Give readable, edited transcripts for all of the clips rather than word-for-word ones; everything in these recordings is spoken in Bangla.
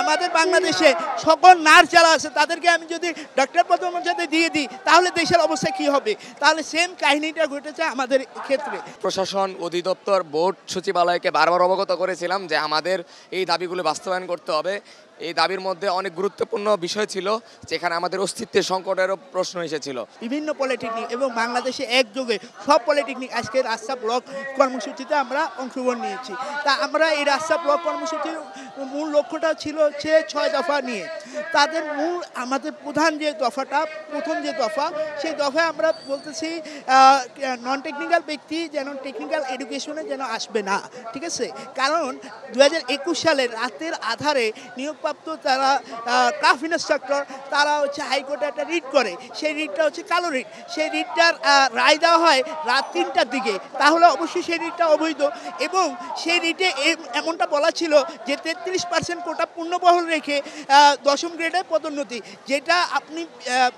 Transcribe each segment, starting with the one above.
আমাদের বাংলাদেশে সকল নার্স যারা আছে তাদেরকে আমি যদি ডক্টর পদমর্যাদা দিয়ে দিই তাহলে দেশের অবস্থা কি হবে? তাহলে সেম কাহিনীটা ঘটেছে আমাদের ক্ষেত্রে। প্রশাসন অধিদপ্তর বোর্ড সচিবালয়কে বারবার অবগত করেছিলাম যে আমাদের এই দাবিগুলো বাস্তবায়ন করতে হবে। এই দাবির মধ্যে অনেক গুরুত্বপূর্ণ বিষয় ছিল, যেখানে আমাদের অস্তিত্বের সংকটেরও প্রশ্ন এসেছিল। বিভিন্ন পলিটেকনিক এবং বাংলাদেশে একযোগে সব পলিটেকনিক আজকে রাস্তা ব্লক কর্মসূচিতে আমরা অংশগ্রহণ নিয়েছি। তা আমরা এই রাস্তা ব্লক কর্মসূচির মূল লক্ষ্যটা ছিল হচ্ছে 6 দফা নিয়ে। তাদের মূল আমাদের প্রধান যে দফাটা, প্রথম যে দফা, সেই দফায় আমরা বলতেছি নন টেকনিক্যাল ব্যক্তি যেন টেকনিক্যাল এডুকেশনে যেন আসবে না, ঠিক আছে? কারণ 2021 সালে রাতের আধারে নিয়োগপ্রাপ্ত তারা ক্রাফট ইন্সট্রাক্টর তারা হচ্ছে হাইকোর্টে একটা রিট করে, সেই রিটটা হচ্ছে কালো রিট। সেই রিটটার রায় দেওয়া হয় রাত 3টার দিকে, তাহলে অবশ্যই সেই রিটটা অবৈধ। এবং সেই রিটে এমনটা বলা ছিল যে 33% কোটা পূর্ণবহাল রেখে 10ম গ্রেডে পদোন্নতি। যেটা আপনি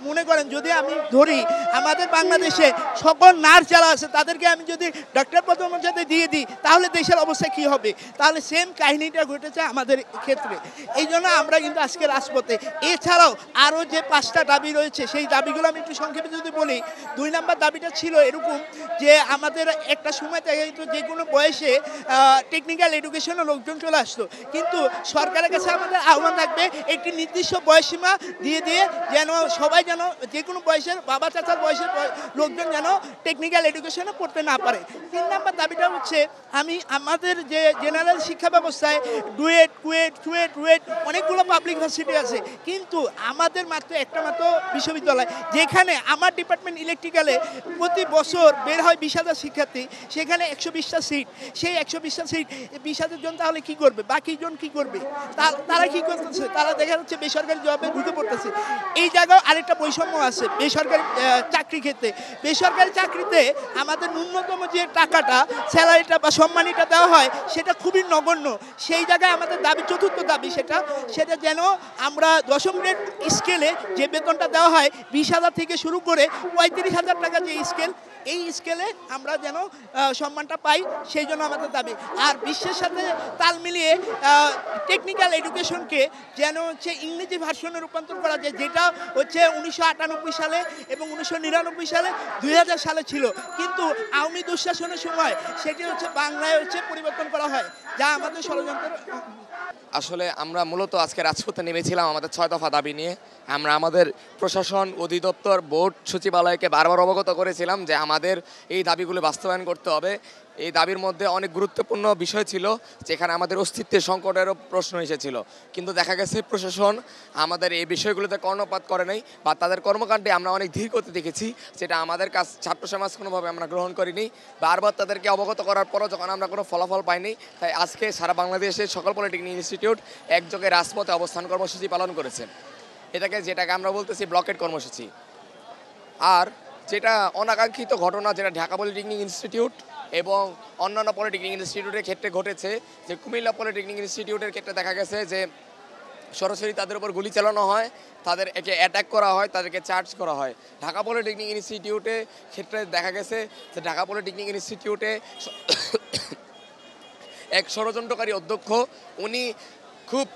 মনে করেন যদি আমি ধরি আমাদের বাংলাদেশে সকল নার্স যারা আছে তাদেরকে আমি যদি ডক্টর পদমর্যাদা দিয়ে দিই তাহলে দেশের অবস্থা কি হবে? তাহলে সেম কাহিনীটা ঘটেছে আমাদের ক্ষেত্রে। এই জন্য আমরা কিন্তু আজকে রাজপথে। এছাড়াও আরও যে 5টা দাবি রয়েছে সেই দাবিগুলো আমি একটু সংক্ষেপে যদি বলি, 2 নম্বর দাবিটা ছিল এরকম যে আমাদের একটা সময় দেখা যেত যে কোনো বয়সে টেকনিক্যাল এডুকেশনে লোকজন চলে আসতো, কিন্তু সরকারের কাছে আমাদের আহ্বান থাকবে একটি নির্দিষ্ট বয়সীমা দিয়ে যেন সবাই যেন যে কোনো বয়সের বাবা চাচার বয়সের লোকজন যেন টেকনিক্যাল এডুকেশনে পড়তে না পারে। 3 নম্বর দাবিটা হচ্ছে আমাদের যে জেনারেল শিক্ষা ব্যবস্থায় ডুয়েট, কুয়েট, চুয়েট, রুয়েট অনেকগুলো পাবলিক ভার্সিটি আছে, কিন্তু আমাদের মাত্র একটা মাত্র বিশ্ববিদ্যালয়, যেখানে আমার ডিপার্টমেন্ট ইলেকট্রিক্যালে প্রতি বছর বের হয় 20,000 শিক্ষার্থী, সেখানে 120টা সিট। সেই 120টা সিট 20,000 জন তাহলে কী করবে? বাকিজন কী করবে? তারা কী করতেছে? তারা দেখা যাচ্ছে বেসরকারি জবে ঢুকে পড়তেছে। এই জায়গায় আরেকটা বৈষম্য আছে বেসরকারি চাকরি ক্ষেত্রে। বেসরকারি চাকরিতে আমাদের ন্যূনতম যে টাকাটা, স্যালারিটা বা সম্মানীটা দেওয়া হয় সেটা খুবই নগণ্য। সেই জায়গায় আমাদের দাবি, চতুর্থ দাবি সেটা যেন আমরা 10ম গ্রেড স্কেলে যে বেতনটা দেওয়া হয় 20,000 থেকে শুরু করে 35,000 টাকা যে স্কেল, এই স্কেলে আমরা যেন সম্মানটা পাই, সেই জন্য আমাদের দাবি। আর বিশ্বের সাথে তাল মিলিয়ে টেকনিক্যাল এডুকেশনকে যেন হচ্ছে ইংরেজি ভার্সনে রূপান্তর করা যায়, যেটা হচ্ছে 1998 সালে এবং 1999 সালে 2000 সালে ছিল, কিন্তু আওয়ামী দুঃশাসনের সময় সেটি হচ্ছে বাংলায় হচ্ছে পরিবর্তন করা হয়, যা আমাদের ষড়যন্ত্র। আসলে আমরা মূলত আজকে রাজপথে নেমেছিলাম আমাদের 6 দফা দাবি নিয়ে। আমরা আমাদের প্রশাসন অধিদপ্তর বোর্ড সচিবালয়কে বারবার অবগত করেছিলাম যে আমাদের এই দাবিগুলো বাস্তবায়ন করতে হবে। এই দাবির মধ্যে অনেক গুরুত্বপূর্ণ বিষয় ছিল, যেখানে আমাদের অস্তিত্বের সংকটেরও প্রশ্ন এসেছিল, কিন্তু দেখা গেছে প্রশাসন আমাদের এই বিষয়গুলোতে কর্ণপাত করে নাই, বা তাদের কর্মকাণ্ডে আমরা অনেক ধীর করতে দেখেছি, যেটা আমাদের কাছ ছাত্র সমাজ কোনোভাবে আমরা গ্রহণ করিনি। বারবার তাদেরকে অবগত করার পরও যখন আমরা কোনো ফলাফল পাইনি, তাই আজকে সারা বাংলাদেশের সকল পলিটেকনিক ইনস্টিটিউট একযোগে রাজপথে অবস্থান কর্মসূচি পালন করেছে। যেটাকে আমরা বলতেছি ব্লকেট কর্মসূচি। আর যেটা অনাকাঙ্ক্ষিত ঘটনা, যেটা ঢাকা পলিটেকনিক ইনস্টিটিউট এবং অন্যান্য পলিটেকনিক ইনস্টিটিউটের ক্ষেত্রে ঘটেছে, যে কুমিল্লা পলিটেকনিক ইনস্টিটিউটের ক্ষেত্রে দেখা গেছে যে সরাসরি তাদের উপর গুলি চালানো হয়, তাদের একে অ্যাটাক করা হয়, তাদেরকে চার্জ করা হয়। ঢাকা পলিটেকনিক ইনস্টিটিউটে ক্ষেত্রে দেখা গেছে যে ঢাকা পলিটেকনিক ইনস্টিটিউটে এক ষড়যন্ত্রকারী অধ্যক্ষ, উনি খুব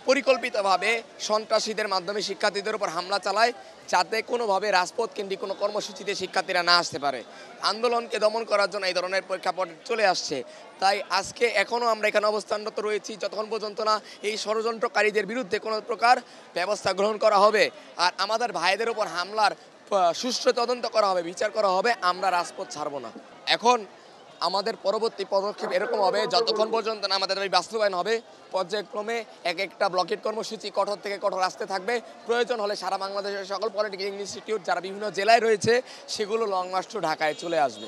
পরিকল্পিতভাবে সন্ত্রাসীদের মাধ্যমে শিক্ষার্থীদের উপর হামলা চালায়, যাতে কোনোভাবে রাজপথ কেন্দ্রিক কোনো কর্মসূচিতে শিক্ষার্থীরা না আসতে পারে। আন্দোলনকে দমন করার জন্য এই ধরনের প্রেক্ষাপট চলে আসছে। তাই আজকে এখনও আমরা এখানে অবস্থানরত রয়েছি যতক্ষণ পর্যন্ত না এই ষড়যন্ত্রকারীদের বিরুদ্ধে কোনো প্রকার ব্যবস্থা গ্রহণ করা হবে আর আমাদের ভাইদের উপর হামলার সুষ্ঠু তদন্ত করা হবে, বিচার করা হবে, আমরা রাজপথ ছাড়ব না। এখন আমাদের পরবর্তী পদক্ষেপ এরকম হবে, যতক্ষণ পর্যন্ত না আমাদের দাবি বাস্তবায়ন হবে, পর্যায়ক্রমে এক একটা ব্লকেট কর্মসূচি কঠোর থেকে কঠোর আসতে থাকবে। প্রয়োজন হলে সারা বাংলাদেশের সকল পলিটেকনিক ইনস্টিটিউট যারা বিভিন্ন জেলায় রয়েছে সেগুলো লং মার্চ টু ঢাকায় চলে আসবে।